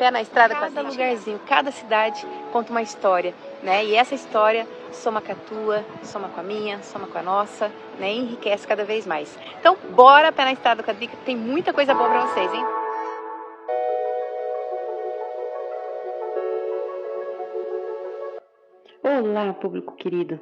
Pé na Estrada. Cada lugarzinho, cada cidade conta uma história, né? E essa história soma com a tua, soma com a minha, soma com a nossa, né? E enriquece cada vez mais. Então, bora Pé na Estrada com a Drica, que tem muita coisa boa pra vocês, hein? Olá, público querido.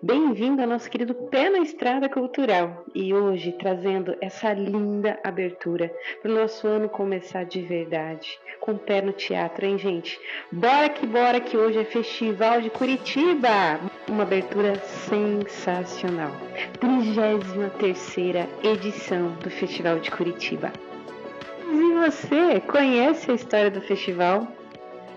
Bem-vindo ao nosso querido Pé na Estrada Cultural. E hoje trazendo essa linda abertura para o nosso ano começar de verdade, com o pé no teatro, hein, gente? Bora que hoje é Festival de Curitiba! Uma abertura sensacional. 33ª edição do Festival de Curitiba. E você conhece a história do festival?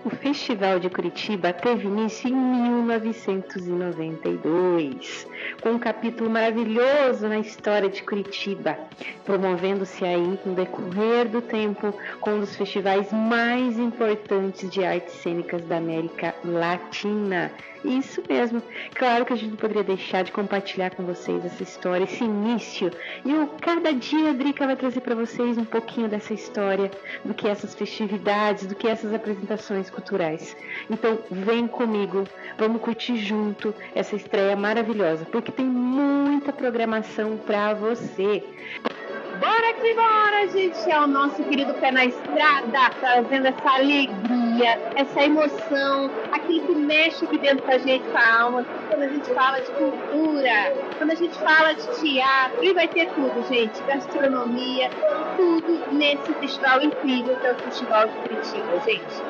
O Festival de Curitiba teve início em 1992, com um capítulo maravilhoso na história de Curitiba, promovendo-se aí no decorrer do tempo com um dos festivais mais importantes de artes cênicas da América Latina. Isso mesmo, claro que a gente não poderia deixar de compartilhar com vocês essa história, esse início. E cada dia a Drica vai trazer para vocês um pouquinho dessa história, do que essas festividades, do que essas apresentações culturais. Então vem comigo, vamos curtir junto essa estreia maravilhosa, porque tem muita programação para você. Bora que bora, gente! É o nosso querido Pé na Estrada, trazendo essa alegria, essa emoção, aquilo que mexe aqui dentro da gente, com a alma, quando a gente fala de cultura, quando a gente fala de teatro, e vai ter tudo, gente, gastronomia, tudo nesse festival incrível que é o Festival de Curitiba, gente.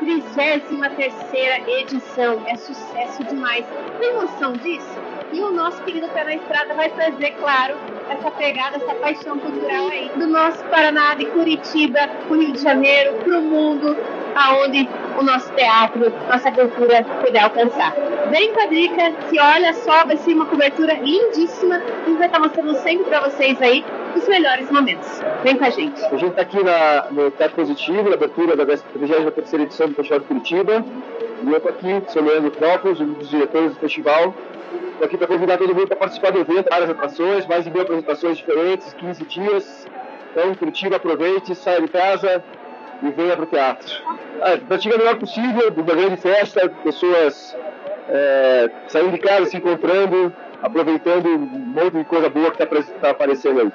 33ª edição, é sucesso demais. Tem noção disso? E o nosso querido Pé na Estrada vai trazer, claro, essa pegada, essa paixão cultural aí do nosso Paraná, de Curitiba, pro Rio de Janeiro, pro mundo, aonde o nosso teatro, nossa cultura puder alcançar. Vem com a Drica, que olha só, vai ser uma cobertura lindíssima e vai estar mostrando sempre para vocês aí os melhores momentos. Vem com a gente. A gente está aqui no Teatro Positivo, na abertura da 33ª edição do Festival de Curitiba. E eu estou aqui, sou Leandro Trópolis, um dos diretores do festival. Estou aqui para convidar todo mundo para participar do evento, várias atrações, mais de 1000 apresentações diferentes, 15 dias. Então, Curitiba, aproveite, saia de casa e venha para o teatro. Pratique o melhor possível, uma grande festa, pessoas saindo de casa, se encontrando, aproveitando um monte de coisa boa que está aparecendo aí.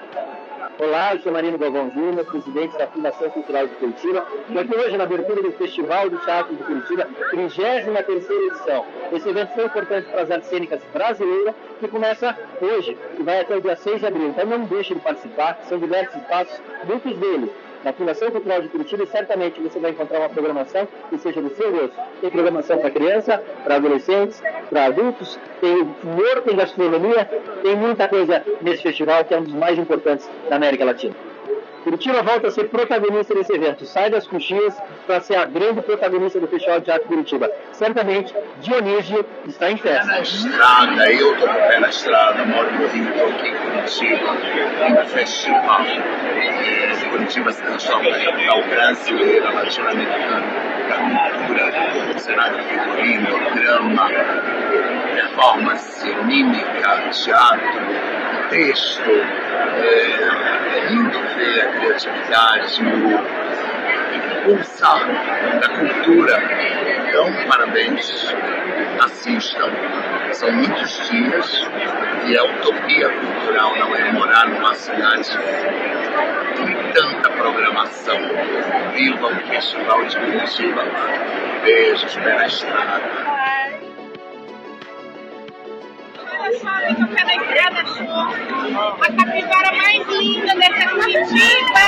Olá, eu sou Marino Galvão Júnior, presidente da Fundação Cultural de Curitiba, e aqui hoje na abertura do Festival do Teatro de Curitiba, 33ª edição. Esse evento foi importante para as artes cênicas brasileiras, que começa hoje e vai até o dia 6 de abril. Então não deixe de participar, são diversos espaços, muitos deles na Fundação Cultural de Curitiba, e certamente você vai encontrar uma programação que seja do seu gosto. Tem programação para criança, para adolescentes, para adultos, tem humor, tem gastronomia, tem muita coisa nesse festival que é um dos mais importantes da América Latina. Curitiba volta a ser protagonista desse evento. Sai das coxias para ser a grande protagonista do Festival de Teatro de Curitiba. Certamente, Dionísio está em festa. Pé na estrada, eu estou com o pé na estrada, moro no Rio, estou aqui em Curitiba, no festival. Curitiba se transforma na capital brasileira, latino-americana, da cultura, cenário figurino, drama, performance, mímica, teatro, texto. É lindo ver a criatividade, o pulsar da cultura. Então, parabéns, assistam. São muitos dias e a utopia cultural não é morar numa cidade com tanta programação. Viva o Festival de Curitiba. Beijos, Pé na Estrada. Olha só, vem com o Pé na Estrada Show, a capivara mais linda dessa Curitiba!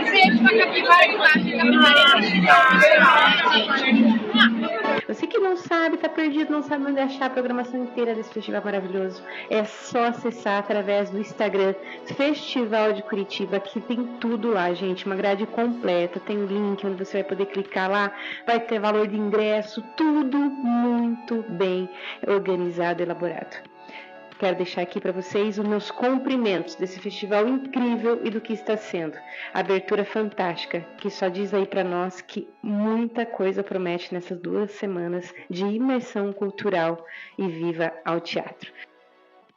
Gente, uma capivara que bate, capivara gente. Você que não sabe, tá perdido, não sabe onde achar a programação inteira desse festival maravilhoso, é só acessar através do Instagram Festival de Curitiba, que tem tudo lá, gente, uma grade completa, tem um link onde você vai poder clicar lá, vai ter valor de ingresso, tudo muito bem organizado e elaborado. Quero deixar aqui para vocês os meus cumprimentos desse festival incrível e do que está sendo. Abertura fantástica, que só diz aí para nós que muita coisa promete nessas 2 semanas de imersão cultural e viva ao teatro.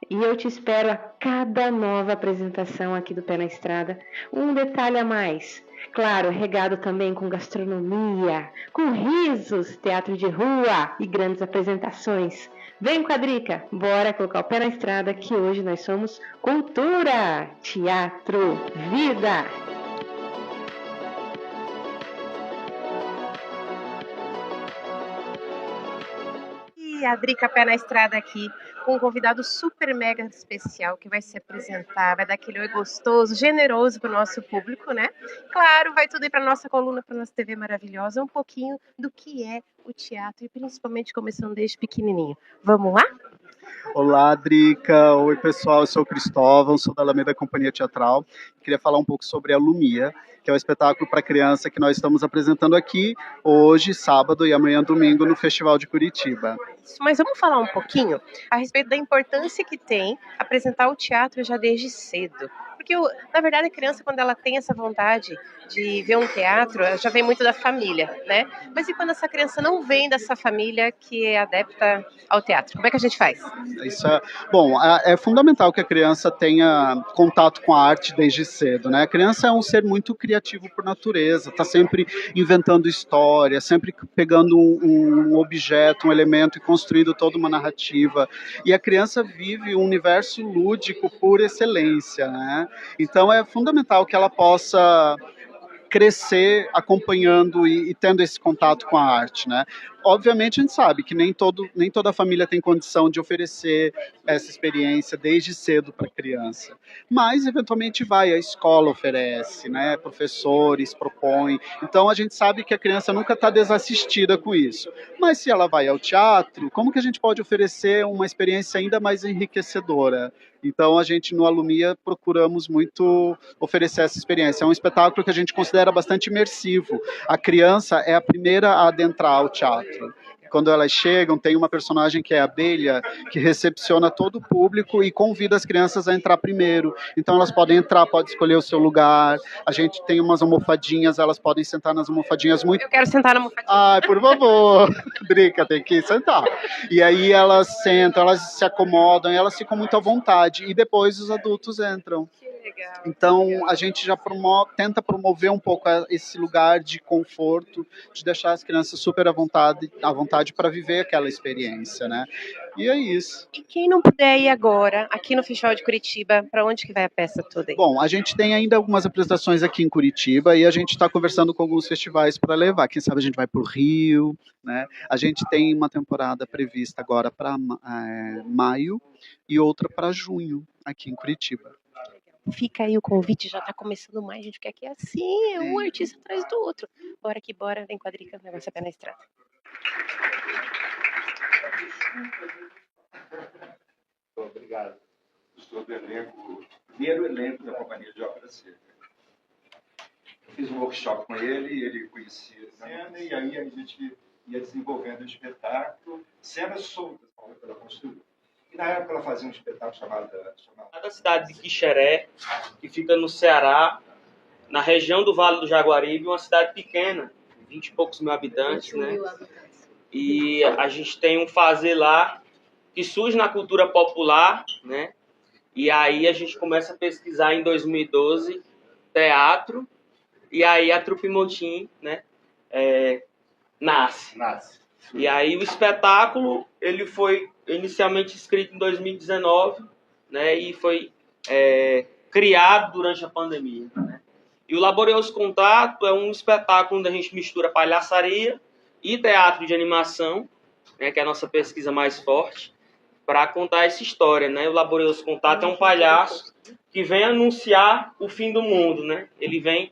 E eu te espero a cada nova apresentação aqui do Pé na Estrada. Um detalhe a mais, Claro, regado também com gastronomia, com risos, teatro de rua e grandes apresentações. Vem, Quadrica, bora colocar o pé na estrada que hoje nós somos cultura, teatro, vida. E a Drica Pé na Estrada aqui, com um convidado super mega especial que vai se apresentar, vai dar aquele oi gostoso, generoso para o nosso público, né? Claro, vai tudo aí para nossa coluna, para nossa TV maravilhosa, um pouquinho do que é o teatro e principalmente começando desde pequenininho. Vamos lá? Olá, Drica. Oi, pessoal. Eu sou o Cristóvão, sou da Alameda Companhia Teatral. Queria falar um pouco sobre a Lumia, que é um espetáculo para criança que nós estamos apresentando aqui hoje, sábado e amanhã, domingo, no Festival de Curitiba. Mas vamos falar um pouquinho a respeito da importância que tem apresentar o teatro já desde cedo. Porque, na verdade, a criança, quando ela tem essa vontade de ver um teatro, ela já vem muito da família, né? Mas e quando essa criança não vem dessa família que é adepta ao teatro? Como é que a gente faz? Bom, é fundamental que a criança tenha contato com a arte desde cedo, né? A criança é um ser muito criativo por natureza, está sempre inventando história, sempre pegando um objeto, um elemento e construindo toda uma narrativa. E a criança vive um universo lúdico por excelência, né? Então é fundamental que ela possa crescer acompanhando e tendo esse contato com a arte, né? Obviamente a gente sabe que nem toda família tem condição de oferecer essa experiência desde cedo para a criança, mas eventualmente a escola oferece, né? Professores propõem, então a gente sabe que a criança nunca está desassistida com isso, mas se ela vai ao teatro, como que a gente pode oferecer uma experiência ainda mais enriquecedora? Então a gente no Alumia procuramos muito oferecer essa experiência, é um espetáculo que a gente considera bastante imersivo, a criança é a primeira a adentrar ao teatro. Quando elas chegam, tem uma personagem que é a abelha, que recepciona todo o público e convida as crianças a entrar primeiro. Então elas podem entrar, podem escolher o seu lugar. A gente tem umas almofadinhas, elas podem sentar nas almofadinhas muito... Eu quero sentar na almofadinha. Ai, por favor, Drica, tem que sentar. E aí elas sentam, elas se acomodam, elas ficam muito à vontade. E depois os adultos entram. Então, a gente já tenta promover um pouco esse lugar de conforto, de deixar as crianças super à vontade para viver aquela experiência, né? E é isso. E quem não puder ir agora, aqui no Festival de Curitiba, para onde que vai a peça toda aí? Bom, a gente tem ainda algumas apresentações aqui em Curitiba e a gente está conversando com alguns festivais para levar. Quem sabe a gente vai para o Rio, né? A gente tem uma temporada prevista agora para maio e outra para junho, aqui em Curitiba. Fica aí o convite, já tá começando mais, gente, porque aqui é assim, é um artista atrás do outro. Bora que bora, vem Quadrica, o negócio é pé na estrada. Obrigado. Estou do elenco, primeiro elenco da Companhia de Ópera Seca. Eu fiz um workshop com ele, ele conhecia a cena, e aí a gente ia desenvolvendo o espetáculo, cenas soltas pela construção. E na época ela fazia um espetáculo chamado Da cidade de Quixeré, que fica no Ceará, na região do Vale do Jaguaribe, uma cidade pequena, 20 e poucos mil habitantes, né? E a gente tem um fazer lá que surge na cultura popular, né? E aí a gente começa a pesquisar em 2012 teatro, e aí a Trupe Montim, né? Nasce. E aí o espetáculo, ele foi inicialmente escrito em 2019, né, e foi criado durante a pandemia, né? E o Laborioso Contato é um espetáculo onde a gente mistura palhaçaria e teatro de animação, né, que é a nossa pesquisa mais forte, para contar essa história, né? O Laborioso Contato é um palhaço que vem anunciar o fim do mundo, né? Ele vem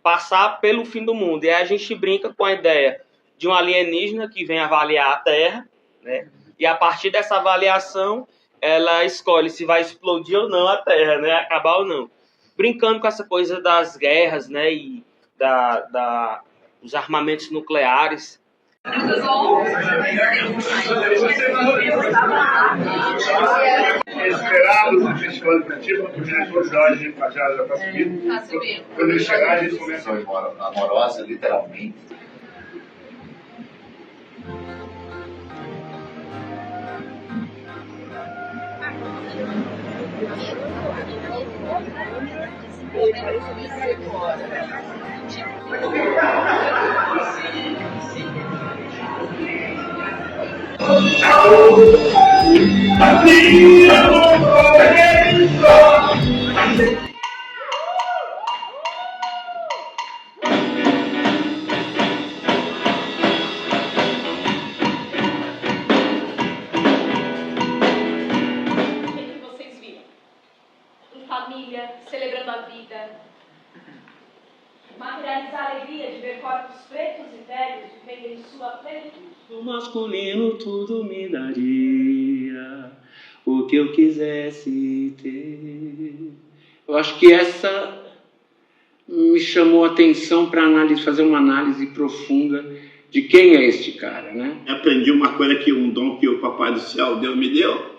passar pelo fim do mundo. E aí a gente brinca com a ideia de um alienígena que vem avaliar a Terra, né? E a partir dessa avaliação, ela escolhe se vai explodir ou não a Terra, né? Acabar ou não. Brincando com essa coisa das guerras, né? E dos armamentos nucleares. Esperamos o Festival de Curitiba, o diretor Jorge já está subindo. Quando ele chegar, a gente começa a amorosa, literalmente. Vocês viram? Em família, celebrando a vida. Materializar a alegria de ver corpos pretos e velhos vivendo em sua plenitude. Do masculino tudo me daria o que eu quisesse ter. Eu acho que essa me chamou a atenção para fazer uma análise profunda de quem é este cara, né? Aprendi uma coisa que um dom que o Papai do Céu me deu,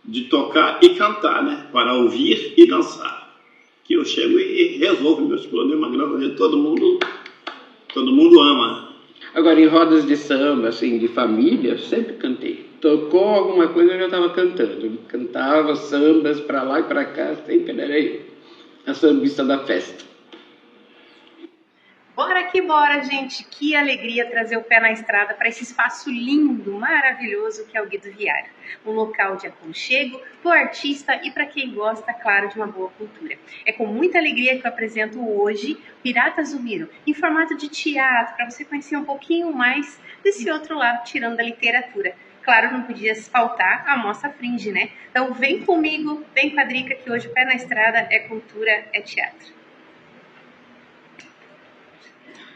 de tocar e cantar, né? Para ouvir e dançar. Que eu chego e resolvo meus problemas, graças a Deus, todo mundo ama. Agora, em rodas de samba, assim, de família, eu sempre cantei. Tocou alguma coisa, eu já estava cantando. Cantava sambas para lá e para cá, sempre era eu, a sambista da festa. Bora que bora, gente! Que alegria trazer o pé na estrada para esse espaço lindo, maravilhoso que é o Guido Viário. Um local de aconchego para o artista e para quem gosta, claro, de uma boa cultura. É com muita alegria que eu apresento hoje Piratas do Miro, em formato de teatro, para você conhecer um pouquinho mais desse outro lado, tirando da literatura. Claro, não podia faltar a Mostra Fringe, né? Então vem comigo, vem com a Drica, que hoje o pé na estrada é cultura, é teatro.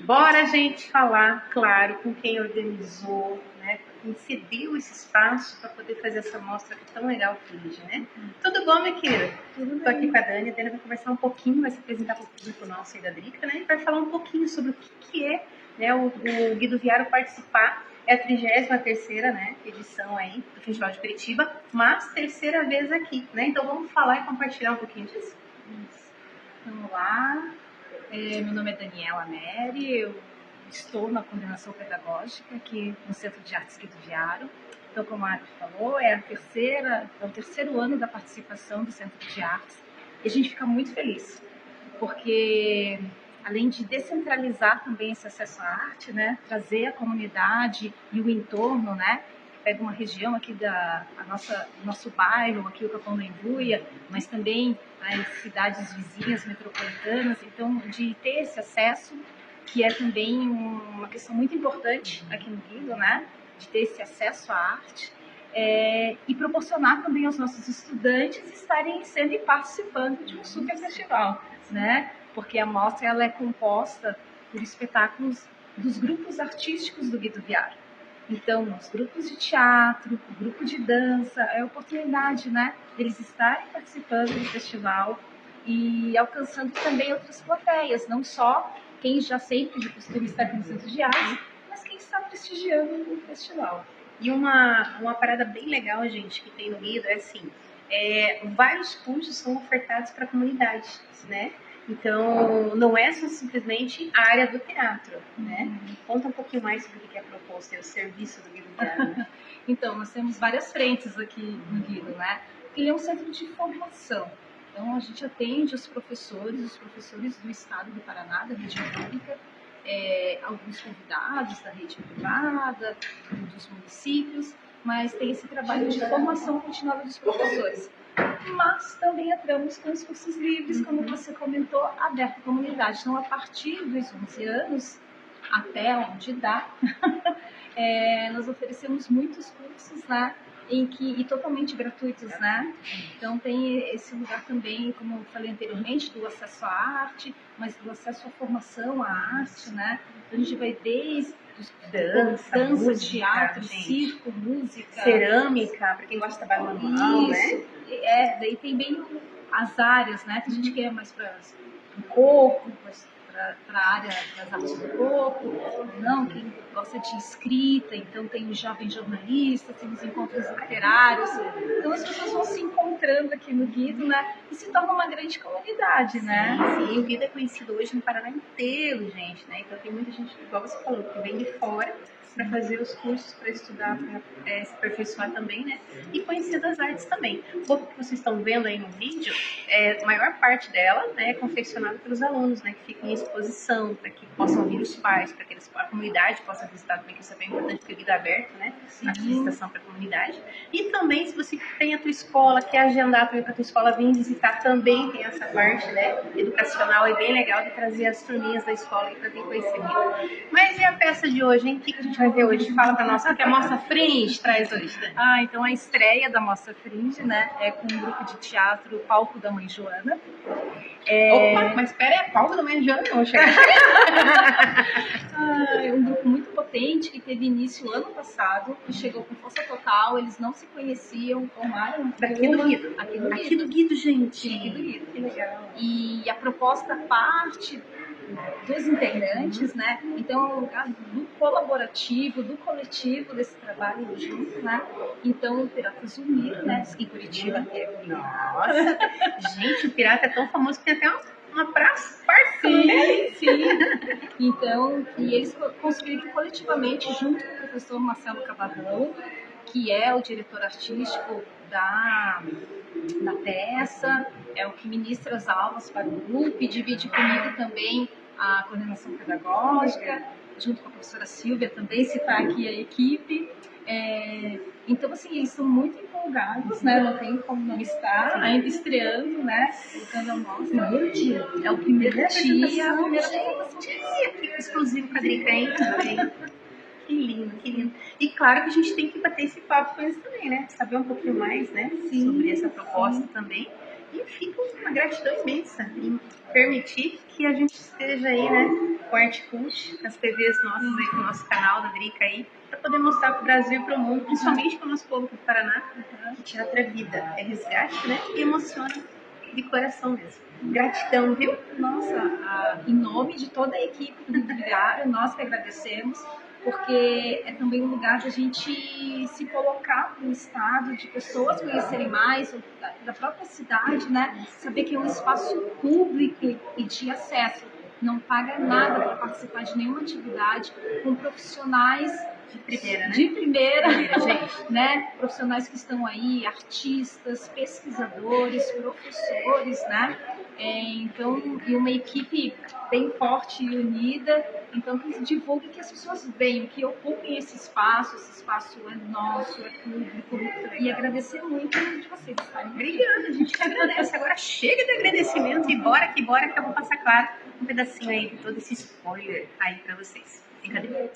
Bora, gente, falar, claro, com quem organizou, né, quem cedeu esse espaço para poder fazer essa mostra tão legal hoje, né? Tudo bom, minha querida? Tô aqui com a Dani vai conversar um pouquinho, vai se apresentar para o público nosso aí da Drica, né? E vai falar um pouquinho sobre o que é, né, o Guido Viário participar. É a 33ª, né, edição aí do Festival de Curitiba, mas terceira vez aqui, né? Então vamos falar e compartilhar um pouquinho disso. Vamos lá. Meu nome é Daniela Neri, eu estou na coordenação pedagógica aqui no Centro de Artes Guido Viário. Então, como a Ari falou, é o terceiro ano da participação do Centro de Artes e a gente fica muito feliz, porque além de descentralizar também esse acesso à arte, né, trazer a comunidade e o entorno, né, pega uma região aqui nosso bairro, aqui o Capão da Embuia, mas também as cidades vizinhas, metropolitanas, então de ter esse acesso, que é também uma questão muito importante aqui no Guido, né, de ter esse acesso à arte, e proporcionar também aos nossos estudantes estarem sendo e participando de um super festival, né, porque a mostra ela é composta por espetáculos dos grupos artísticos do Guido Viário. Então, os grupos de teatro, o grupo de dança, é a oportunidade, né, deles estarem participando do festival e alcançando também outras plateias, não só quem já sempre de costume está aqui no Centro de Artes, mas quem está prestigiando o festival. E uma parada bem legal, gente, que tem no Guido é assim, vários cursos são ofertados para a comunidade, né? Então, não é só simplesmente a área do teatro, né? Conta um pouquinho mais sobre o que é proposto, o serviço do Guido Viário, né? Então, nós temos várias frentes aqui no Guido, né? Ele é um centro de formação. Então, a gente atende os professores do estado do Paraná, da região pública, alguns convidados da rede privada, dos municípios, mas tem esse trabalho de formação continuada dos professores. Mas também entramos com os cursos livres, como você comentou, aberto à comunidade. Então, a partir dos 11 anos, até onde dá, nós oferecemos muitos cursos, né, e totalmente gratuitos, né? Então, tem esse lugar também, como eu falei anteriormente, do acesso à arte, mas do acesso à formação, à arte, né? Então, a gente vai desde dança, música, teatro, gente, circo, música, cerâmica, para quem gosta de trabalho manual, né? Daí tem bem as áreas, né? Tem gente que é mais para o corpo, para a área das artes do corpo, não, quem gosta de escrita, então tem os jovens jornalistas, tem os encontros literários, então as pessoas vão se encontrando aqui no Guido, né, e se torna uma grande comunidade, né? Sim, o Guido é conhecido hoje no Paraná inteiro, gente, né, então tem muita gente, igual você falou, que vem de fora para fazer os cursos, para estudar, para se aperfeiçoar também, né? E conhecer das artes também. O pouco que vocês estão vendo aí no vídeo, a maior parte dela, né, é confeccionada pelos alunos, né? Que ficam em exposição, para que possam vir os pais, para que a comunidade possa visitar também, que isso é bem importante, porque é vida aberta, né? A visitação para a comunidade. E também, se você tem a tua escola, quer agendar também para a tua escola vir visitar, também tem essa parte, né, educacional, é bem legal de trazer as turminhas da escola para vir conhecer. Mas e a peça de hoje, hein? O que a gente vai ver hoje? Fala para nós, o que a Mostra Fringe traz hoje, né? Então a estreia da Mostra Fringe, né, é com um grupo de teatro Palco da Mãe Joana. Opa, mas espera aí, Palco da Mãe Joana não, chega. É um grupo muito potente que teve início ano passado, que chegou com força total, eles não se conheciam, formaram Aqui do Guido, gente. Aqui do Guido. Que legal. E a proposta parte dos integrantes, né? Então é um lugar do colaborativo, do coletivo desse trabalho junto, né? Então o Pirata Zumiro, né? Em Curitiba teve. Nossa, gente, o Pirata é tão famoso que tem até uma praça parça. Sim. Então, e eles construíram coletivamente junto com o professor Marcelo Cabarrão, que é o diretor artístico da peça, é o que ministra as aulas para o grupo e divide comigo também a coordenação pedagógica, junto com a professora Silvia também, citar aqui a equipe. Então, assim, eles são muito empolgados, né? Não tem como não estar, ainda estreando, né? Colocando a mostra. É o primeiro dia, a primeira apresentação. Exclusivo com a Drica, hein? Que lindo, que lindo. E claro que a gente tem que bater esse papo com eles também, né? Saber um pouquinho mais, né? Sobre essa proposta também. E fica uma gratidão imensa em permitir que a gente esteja aí, né? Com a Arte Cult, com as TVs nossas aí, com o nosso canal da Drica aí, para poder mostrar para o Brasil e para o mundo, principalmente para o nosso povo do Paraná, que teatro é vida, é resgate, né? E emociona de coração mesmo. Gratidão, viu? Nossa, em nome de toda a equipe do Vigário, nós que agradecemos, porque é também um lugar de a gente se colocar no estado, de pessoas conhecerem mais da própria cidade, né? Saber que é um espaço público e de acesso. Não paga nada para participar de nenhuma atividade, com profissionais de primeira, gente. Né? Profissionais que estão aí, artistas, pesquisadores, professores, né? Então, e uma equipe bem forte e unida, então que divulgue, que as pessoas venham, que ocupem esse espaço é nosso, é público, e agradecer muito de vocês estarem. Obrigada, a gente que agradece. Agora chega de agradecimento e bora que eu vou passar, claro, um pedacinho aí de todo esse spoiler aí pra vocês. Brincadeira.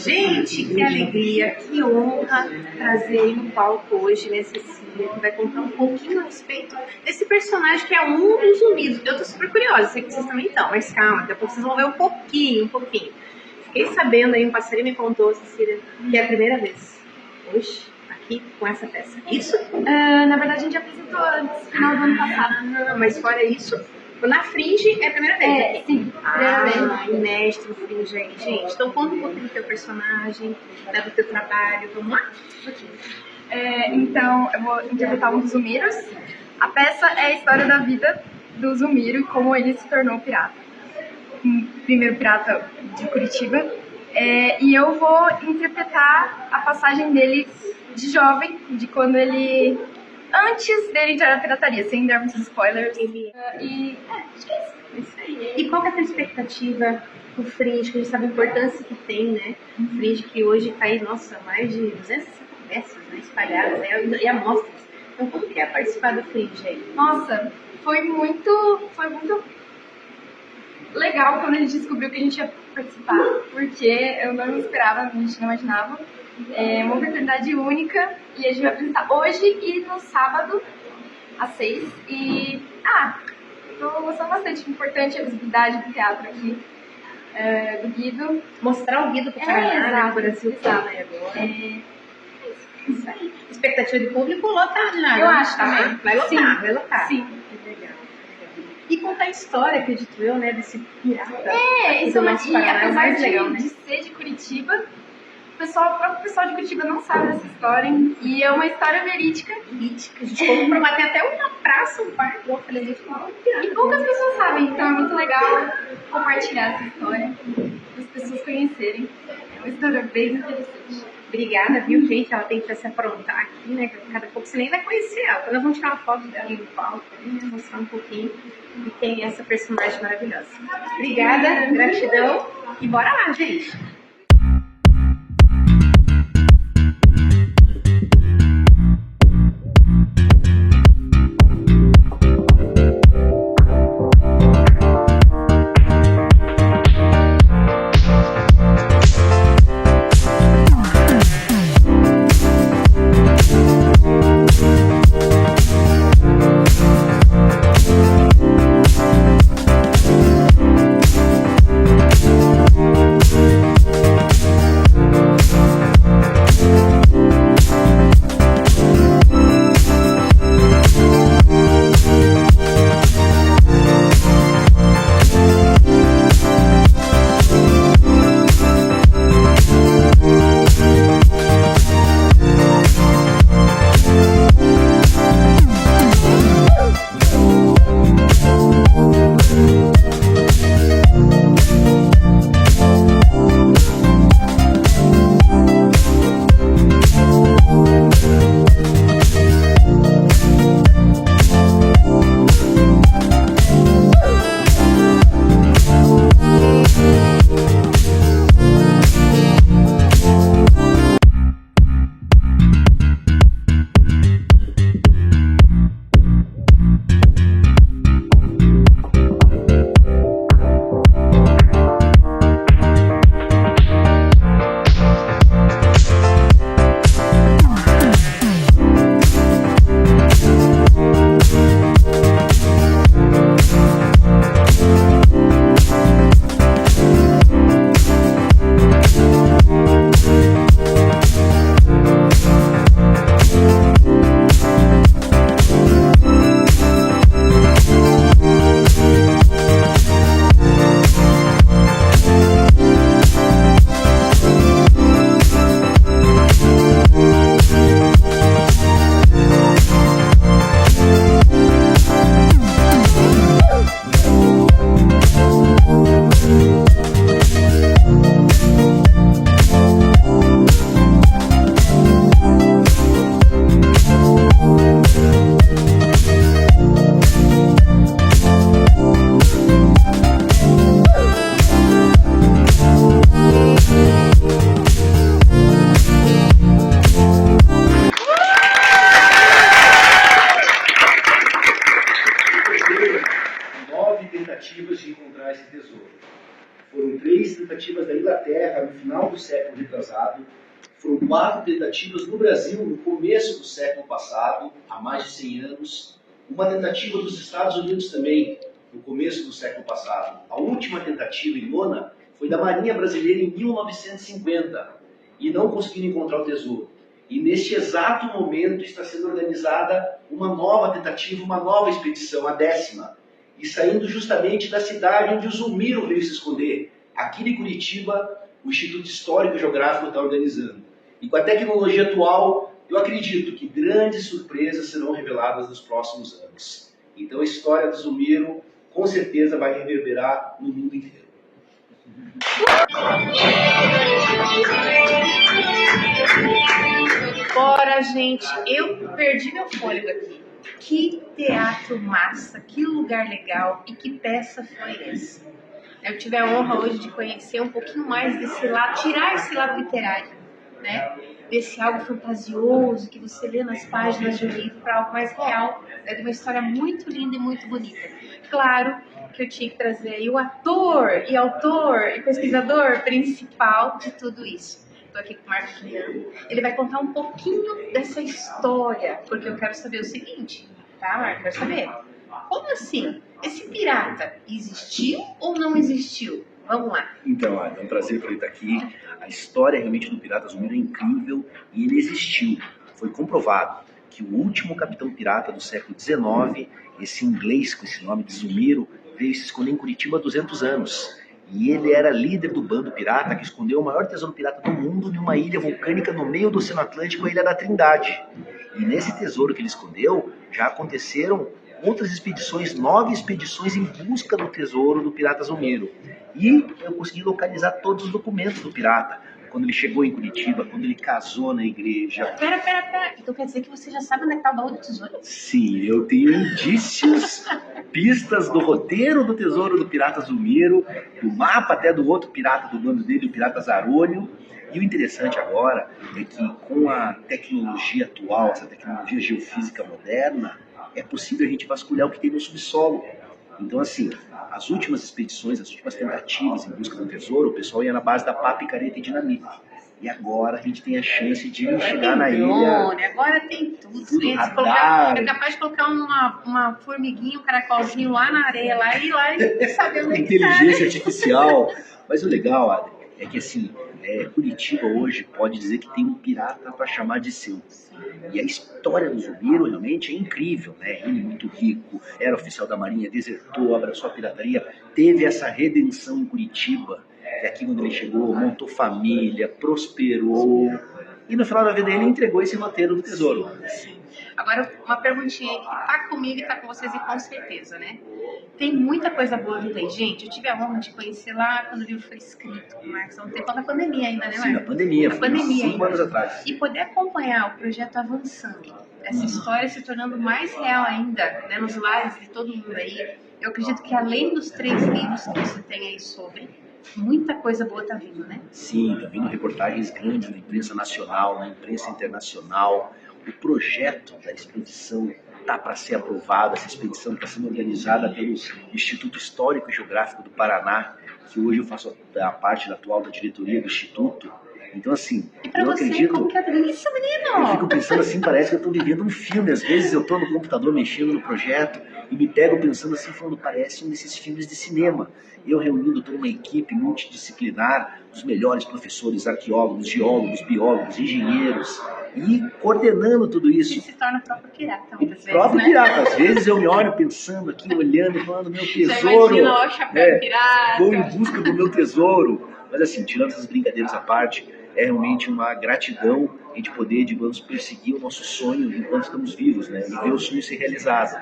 Gente, que alegria, que honra trazer aí no palco hoje, né, Cecília, que vai contar um pouquinho a respeito desse personagem que é um dos Zumiros. Eu tô super curiosa, sei que vocês também estão, mas calma, depois vocês vão ver um pouquinho. Fiquei sabendo aí, um passarinho me contou, Cecília, que é a primeira vez hoje aqui com essa peça. Isso? Na verdade, a gente apresentou antes, final do ano passado. Mas fora isso, na Fringe é a primeira vez. Sim, primeira vez. Inédito no Fringe aí, gente. Então conta um pouquinho do teu personagem, né, do teu trabalho. Vamos lá? Então, eu vou interpretar um dos Zumiros. A peça é a história da vida do Zumiro e como ele se tornou pirata. Primeiro pirata de Curitiba. E eu vou interpretar a passagem dele de jovem, de quando ele antes dele entrar na pirataria, sem dar muitos spoilers. Acho que é isso. É isso aí. E qual que é a tua expectativa pro Fringe, que a gente sabe a importância que tem, né? O Fringe que hoje tá aí, nossa, mais de 260 peças, né, espalhadas, né, e amostras. Então, como que é participar do Fringe aí? Nossa, foi muito legal quando a gente descobriu que a gente ia participar, porque eu não esperava, a gente não imaginava. É uma oportunidade única e a gente vai apresentar hoje e no sábado às 6. E, tô gostando bastante. Importante a visibilidade do teatro aqui, do Guido. Mostrar o Guido pro Paraná, né, por Brasil, exato. Isso aí. Expectativa de público lotado já. Eu acho também. Vai lotar, Sim. vai lotar. Sim. Legal. E contar a história, acredito eu, né, desse pirata. Isso é mais Paraná, é o mais legal, né? de ser de Curitiba, o próprio pessoal de Curitiba não sabe dessa história, e é uma história verídica. A gente comprovar, tem até uma praça, um parque, igual eu falei, e poucas pessoas sabem, então é muito legal compartilhar essa história, para as pessoas conhecerem. É uma história bem interessante. Obrigada, viu, gente? Ela tem que se aprontar aqui, né? Cada pouco você nem vai conhecer ela. Nós vamos tirar uma foto dela no palco, né? Mostrar um pouquinho de quem é essa personagem maravilhosa. Obrigada, gratidão e bora lá, gente! tentativas da Inglaterra no final do século retrasado, foram 4 tentativas no Brasil no começo do século passado, há mais de 100 anos, uma tentativa dos Estados Unidos também, no começo do século passado. A última tentativa, em nona, foi da Marinha Brasileira em 1950, e não conseguiram encontrar o tesouro. E neste exato momento está sendo organizada uma nova tentativa, uma nova expedição, a 10ª, e saindo justamente da cidade onde o Zulmiro veio se esconder. Aqui em Curitiba, o Instituto Histórico e Geográfico está organizando. E com a tecnologia atual, eu acredito que grandes surpresas serão reveladas nos próximos anos. Então a história do Zulmiro, com certeza, vai reverberar no mundo inteiro. Agora, gente, eu perdi meu fôlego aqui. Que teatro massa, que lugar legal e que peça foi essa? Eu tive a honra hoje de conhecer um pouquinho mais desse lado, tirar esse lado literário, né? Desse algo fantasioso que você lê nas páginas de um livro para algo mais real, né? De uma história muito linda e muito bonita. Claro que eu tinha que trazer aí o ator e autor e pesquisador principal de tudo isso. Estou aqui com o Marcos Guilherme. Ele vai contar um pouquinho dessa história, porque eu quero saber o seguinte, tá, Marcos? Quero saber. Como assim? Esse pirata existiu ou não existiu? Vamos lá. Então, é um prazer por ele estar aqui. A história realmente do Pirata Zumiro é incrível e ele existiu. Foi comprovado que o último capitão pirata do século XIX, esse inglês com esse nome de Zumiro, veio se esconder em Curitiba há 200 anos. E ele era líder do bando pirata que escondeu o maior tesouro pirata do mundo numa ilha vulcânica no meio do Oceano Atlântico, a Ilha da Trindade. E nesse tesouro que ele escondeu, já aconteceram outras expedições, 9 expedições em busca do tesouro do Pirata Zumiro. E eu consegui localizar todos os documentos do pirata. Quando ele chegou em Curitiba, quando ele casou na igreja. Pera. Então quer dizer que você já sabe onde é que tá o baú do tesouro? Sim, eu tenho indícios, pistas do roteiro do tesouro do Pirata Zumiro, do mapa até do outro pirata do bando dele, o Pirata Zarônio. E o interessante agora é que com a tecnologia atual, essa tecnologia geofísica moderna, é possível a gente vasculhar o que tem no subsolo. Então, assim, as últimas expedições, as últimas tentativas em busca do tesouro, o pessoal ia na base da pá, picareta e dinamite. E agora a gente tem a chance de chegar na ilha. Agora tem tudo. Radar. É capaz de colocar uma formiguinha, um caracolzinho lá na areia lá, e ir lá e saber onde é que tá. Inteligência artificial. Mas o legal, Adri, é que assim, Curitiba hoje pode dizer que tem um pirata para chamar de seu. E a história do Zumiro realmente é incrível, né? Ele muito rico, era oficial da Marinha, desertou, abraçou a pirataria, teve essa redenção em Curitiba. E aqui quando ele chegou, montou família, prosperou. E no final da vida ele entregou esse roteiro do tesouro. Sim. Agora, uma perguntinha que tá comigo e tá com vocês e com certeza, né? Tem muita coisa boa vindo aí. Gente, eu tive a honra de conhecer lá quando o livro foi escrito, Marcos, há um tempo da pandemia ainda, né, Marcos? Sim, na pandemia, foi 5 anos atrás. E poder acompanhar o projeto avançando, essa história se tornando mais real ainda, né, nos lares de todo mundo aí. Eu acredito que além dos 3 livros que você tem aí sobre, muita coisa boa tá vindo, né? Sim, tá vindo reportagens grandes na imprensa nacional, na imprensa internacional. O projeto da expedição está para ser aprovado, essa expedição está sendo organizada pelo Instituto Histórico e Geográfico do Paraná, que hoje eu faço a parte atual da diretoria do Instituto. Então, assim, eu acredito... Como que é isso, menino? Eu fico pensando assim, parece que eu estou vivendo um filme. Às vezes eu estou no computador mexendo no projeto e me pego pensando assim, falando, parece um desses filmes de cinema. Eu reunindo toda uma equipe multidisciplinar, os melhores professores, arqueólogos, geólogos, biólogos, engenheiros, e coordenando tudo isso. E se torna o próprio pirata, muitas vezes, próprio né? pirata. Às vezes eu me olho pensando aqui, olhando e falando, meu tesouro. Já imagina, ó, o chapéu pirata. Vou em busca do meu tesouro. Mas assim, tirando essas brincadeiras à parte, é realmente uma gratidão a gente poder, digamos, perseguir o nosso sonho enquanto estamos vivos, né? E ver o sonho ser realizado.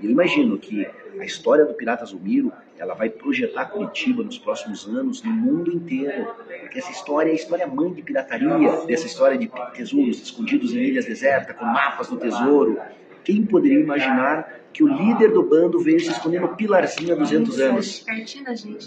E eu imagino que a história do Pirata Zumiro, ela vai projetar Curitiba nos próximos anos no mundo inteiro. Porque essa história é a história mãe de pirataria, dessa história de tesouros escondidos em ilhas desertas, com mapas do tesouro. Quem poderia imaginar que o líder do bando veio se esconder no Pilarzinho há 200 anos?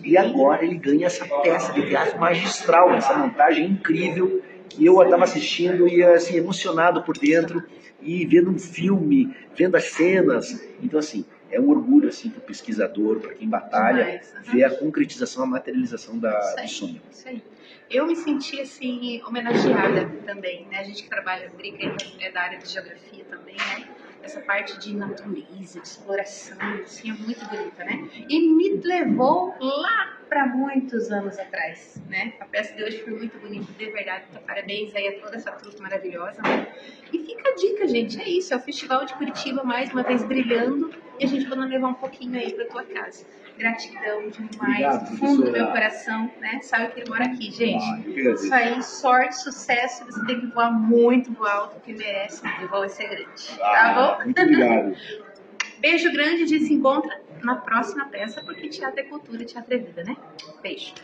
E agora ele ganha essa peça de teatro magistral, essa montagem incrível, que eu estava assistindo e assim, emocionado por dentro, e vendo um filme, vendo as cenas. Então, assim, é um orgulho assim, para o pesquisador, para quem batalha, ver a concretização, a materialização do sonho. Isso aí. Eu me senti assim, homenageada também, né? A gente que trabalha, é da área de geografia também, né? Essa parte de natureza, de exploração, assim, é muito bonita, né? E me levou lá para muitos anos atrás, né? A peça de hoje foi muito bonita, de verdade. Então, parabéns aí a toda essa trupe maravilhosa, né? E fica a dica, gente, é isso, é o Festival de Curitiba mais uma vez brilhando e a gente vai levar um pouquinho aí para tua casa. Gratidão demais, Obrigado, do fundo do meu coração, né? Sabe que ele mora aqui, gente. Isso aí, sorte, sucesso, você tem que voar muito alto, porque merece, e o voo vai ser grande, tá bom? Muito obrigado. Beijo grande, a gente se encontra na próxima peça, porque teatro é cultura, teatro é vida, né? Beijo.